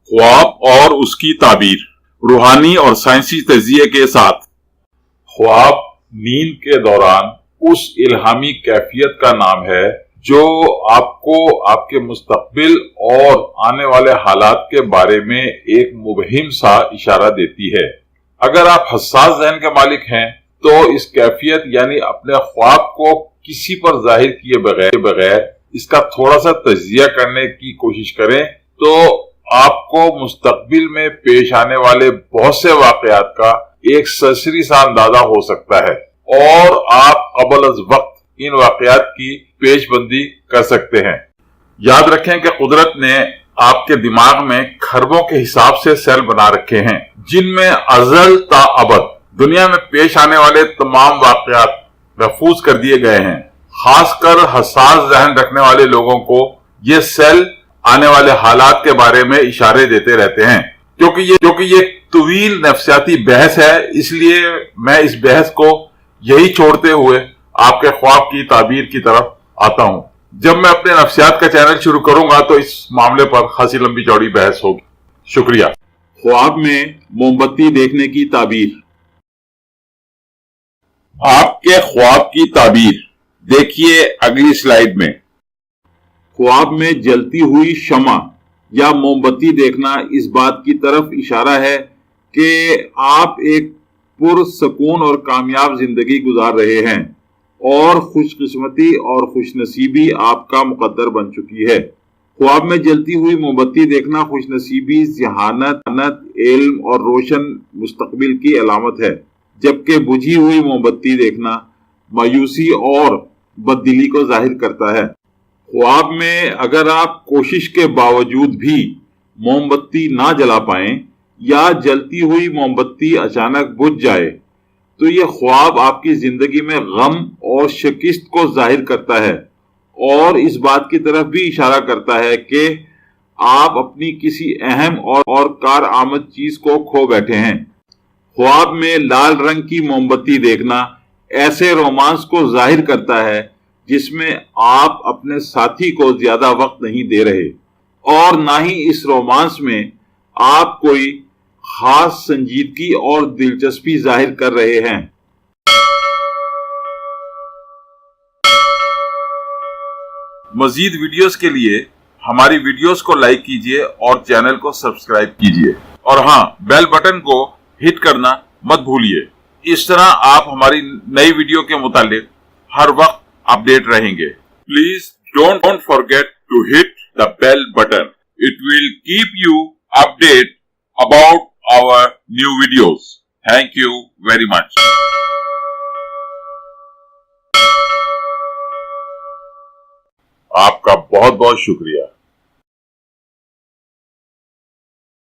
ख्वाब और उसकी ताबीर, रूहानी और साइंसी तजिए के साथ। ख्वाब नींद के दौरान उस इल्हामी कैफियत का नाम है जो आपको आपके मुस्तकबिल और आने वाले हालात के बारे में एक मुबहिम सा इशारा देती है। अगर आप हसास ज़हन के मालिक हैं तो इस कैफियत यानी अपने ख्वाब को किसी पर जाहिर किए बगैर इसका थोड़ा सा तजिया करने की कोशिश करें तो आपको मुस्तकबिल में पेश आने वाले बहुत से वाकयात का एक सरसरी सा अंदाजा हो सकता है और आप क़ब्ल अज़ वक्त इन वाकयात की पेशबंदी कर सकते हैं। याद रखें कि कुदरत ने आपके दिमाग में खरबों के हिसाब से सेल बना रखे हैं जिनमें अज़ल ता अबद दुनिया में पेश आने वाले तमाम वाकयात महफूज कर दिए गए हैं। खासकर हसास जहन रखने वाले लोगों को ये सेल आने वाले हालात के बारे में इशारे देते रहते हैं। क्योंकि ये तवील नफ्सियाती बहस है, इसलिए मैं इस बहस को यही छोड़ते हुए आपके ख्वाब की ताबीर की तरफ आता हूँ। जब मैं अपने नफ्सियात का चैनल शुरू करूंगा तो इस मामले पर खासी लंबी चौड़ी बहस होगी। शुक्रिया। ख्वाब में मोमबत्ती देखने की ताबीर। आपके ख्वाब की ताबीर देखिए अगली स्लाइड में। ख्वाब में जलती हुई शमा या मोमबत्ती देखना इस बात की तरफ इशारा है कि आप एक पुरसकून और कामयाब जिंदगी गुजार रहे हैं और खुशकिस्मती और खुशनसीबी आपका मुकद्दर बन चुकी है। ख्वाब में जलती हुई मोमबत्ती देखना खुशनसीबी, ज़हानत, इल्म और रोशन मुस्तकबिल की अलामत है, जबकि बुझी हुई मोमबत्ती देखना मायूसी और बददिली को जाहिर करता है। ख्वाब में अगर आप कोशिश के बावजूद भी मोमबत्ती ना जला पाएं या जलती हुई मोमबत्ती अचानक बुझ जाए तो यह ख्वाब आपकी जिंदगी में गम और शिकस्त को जाहिर करता है और इस बात की तरफ भी इशारा करता है कि आप अपनी किसी अहम और कारआमद चीज को खो बैठे हैं। ख्वाब में लाल रंग की मोमबत्ती देखना ऐसे रोमांस को जाहिर करता है जिसमें आप अपने साथी को ज्यादा वक्त नहीं दे रहे और ना ही इस रोमांस में आप कोई खास संजीदगी और दिलचस्पी जाहिर कर रहे हैं। मजीद वीडियोस के लिए हमारी वीडियोस को लाइक कीजिए और चैनल को सब्सक्राइब कीजिए और हाँ, बेल बटन को हिट करना मत भूलिए। इस तरह आप हमारी नई वीडियो के मुतालिक हर वक्त अपडेट रहेंगे। Please don't forget to hit the bell button. It will keep you update about our new videos. Thank you very much. आपका बहुत बहुत शुक्रिया।